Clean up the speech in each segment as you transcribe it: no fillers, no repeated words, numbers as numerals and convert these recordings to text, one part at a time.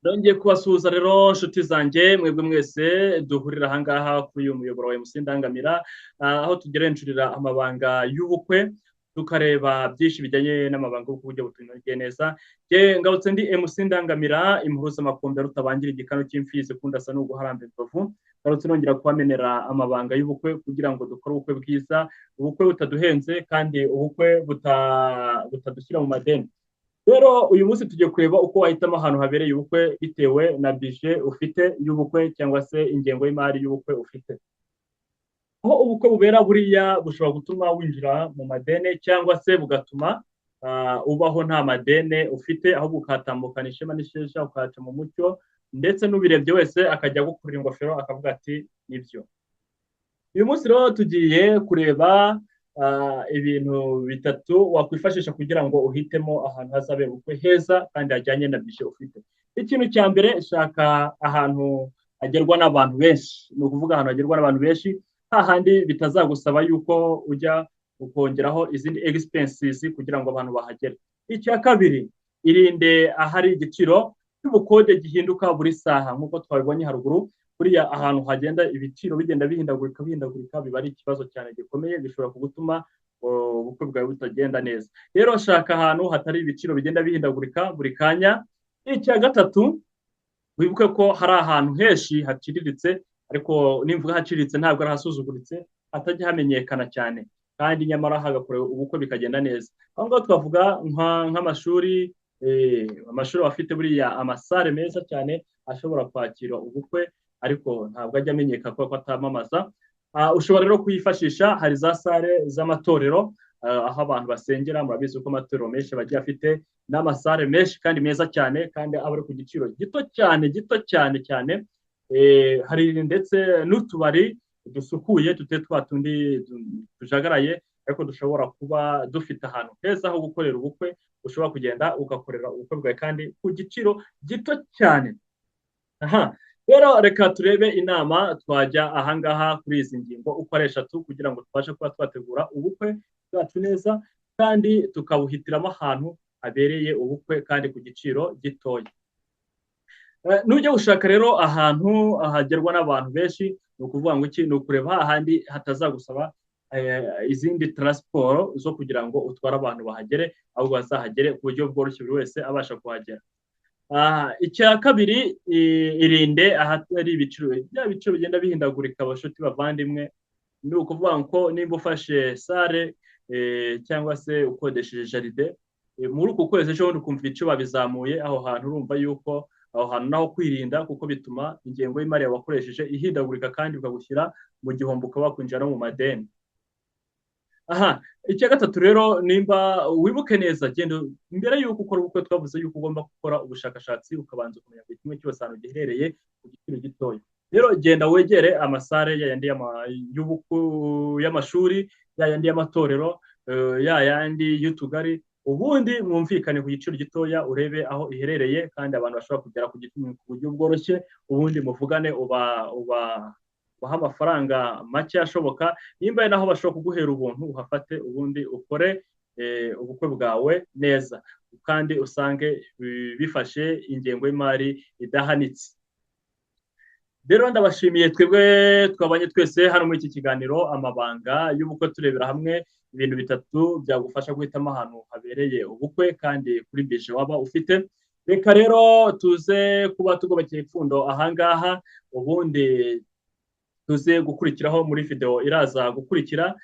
Nongeye kubasuhuza rero nshuti zanjye mwebwe mwese duhurira ahangaha kuri uyu muyoboro wa MC Ndangamira, aho tugerenjurira amabanga y'ubukwe tukareba byinshi bijyanye n'amabanga y'ubukwe uburyo butunogeye neza. Ngarutse ndi MC Ndangamira, impuruza rutabangira igikanu cy'imfizi kundi asa n'uguharamba inzovu. Ngarutse nongera kubamenera amabanga y'ubukwe kugira ngo dukore ubukwe bwiza, ubukwe butaduhenze kandi ubukwe butadushyira mu madeni. Rero uyu munsi tugiye kureba uko wahitamo ahantu habereye ubukwe bitewe na bije ufite y'ubukwe cyangwa se ingengo y'imari y'ubukwe ufite. Aho ubukwe bubera buriya bushobora gutuma winjira mu madene cyangwa se bugatuma ubaho nta madene ufite, ahubwo ukatambukana ishema n'isheja ukahaca mu mucyo, ndetse n'ubirebye wese akajya gukurira ingofero akavuga ati nibyo. Uyu munsi rero tugiye kureba ibintu bitatu wakwifashisha kugira ngo uhitemo ahantu hazabera ubukwe heza kandi hajyanye na bije ufite. Ikintu cya mbere, shaka ahantu hagerwa n'abantu benshi. Ni ukuvuga ahantu hagerwa n'abantu benshi, hahandi bitazagusaba yuko ujya ukongeraho izindi expenses kugira ngo abantu bahagere. Icya kabiri, irinde ahari igiciro cy'ubukode gihinduka buri saha nk'uko twabibonye haruguru. Buriya ahantu hagenda ibiciro bigenda bihindagurika biba ari ikibazo cyane gikomeye, gishobora kugutuma ubukwe bwawe butagenda neza. Rero shaka ahantu hatari ibiciro bigenda bihindagurika buri kanya. Icya gatatu, wibuke ko hari ahantu henshi haciriritse, ariko nimvuga haciriritse ntabwo ari ahasuzuguritse, hatajya hamenyekana cyane kandi nyamara hagakorewe ubukwe bikagenda neza. Aho ngaho twavuga nk'amashuri, amashuri afite buriya amasare meza cyane ashobora kwakira ubukwe, ariko ntabwo ajya amenyeka ko atamamaza. Ushobora rero kuyifashisha, hari za sare z'amatorero aho abantu basengera. Murabizi ko amatorero menshi bagiye afite n'amasare menshi kandi meza cyane, kandi aba ari ku giciro gito cyane cyane. Hari ndetse n'utubari dusukuye tutari twa tundi tujagaraye, ariko dushobora kuba dufite ahantu heza ho gukorera ubukwe. Ushobora kugenda ugakorera ubukwe bwawe kandi ku giciro gito cyane. Rero reka turebe inama twajya ahangaha kuri izi ngingo uko ari eshatu kugira ngo tubashe kuba twategura ubukwe bwacu neza kandi tukabuhitiramo ahantu habereye ubukwe kandi ku giciro gitoya. Nujya gushaka rero ahantu hagerwa n'abantu benshi, ni ukuvuga ngo iki? Ni ukureba hahandi hatazagusaba izindi transport zo kugira ngo utware abantu bahagere, ahubwo bazahagere ku buryo bworoshye buri wese abasha kuhagera. Icya kabiri, irinde ahatari ibiciro. Bya biciro bigenda bihindagurika abashuti bavandimwe, ni ukuvuga ngo nimba ufashe sare cyangwa se ukodesheje jaride, muri uku kwezi ejo bundi ukumva ibiciro babizamuye, aho hantu urumva yuko aho hantu naho kwirinda, kuko bituma ingengo y'imari yawe wakoresheje ihindagurika kandi bikagushyira mu gihombo, ukaba wakwinjira no mu madeni. Icya gatatu rero, nimba wibuke neza, genda mbere y'uko ukora ubukwe twavuze yuko ugomba gukora ubushakashatsi ukabanza kumenya buri kimwe cyose ahantu giherereye ku giciro gitoya. Rero genda wegere amasare yayandi y'amashuri, yayandi y'amatorero, yayandi y'utugari, ubundi mwumvikane ku giciro gitoya, urebe aho iherereye kandi abantu bashobora kugera ku buryo bworoshye, ubundi muvugane ubaha amafaranga make ashoboka. Nimba naho bashobora kuguhera ubuntu, uhafate ubundi ukore ubukwe bwawe neza kandi usange bifashe ingengo y'imari idahanitse. Rero ndabashimiye, twebwe twabanye twese hano muri iki kiganiro amabanga y'ubukwe, turebera hamwe ibintu bitatu byagufasha guhitamo ahantu habereye ubukwe kandi kuri bije waba ufite. Reka rero tuze kuba tugobekeye ipfundo ahangaha, ubundi tuze gukurikiraho muri video iraza gukurikira.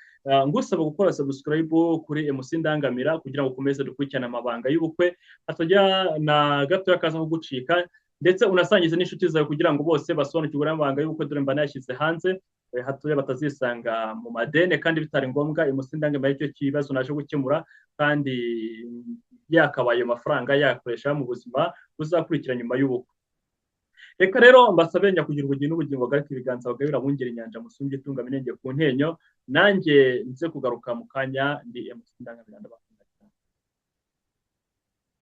Ngusaba gukora subscribe kuri MC Ndangamira kugira ngo ukomeze dukurikirane amabanga y'ubukwe, hatajya na gato yakaza kugucika, ndetse unasangize n'inshuti zawe kugira ngo bose basobanukirwe n'amabanga y'ubukwe dore mba nayashyize hanze, hatoya batazisanga mu madene kandi bitari ngombwa. MC Ndangamira icyo kibazo naje gukemura, kandi yakabaye amafaranga yakoresha mu buzima buzakurikira nyuma y'ubukwe. Reka rero mbasabe nyakugira ubugingo n'ubugingo bwawe, ibiganza bagabira bungera inyanja musumbye itunga minenge ku ntenyo, nanjye nze kugaruka mu kanya. Ndi MC Ndangamira.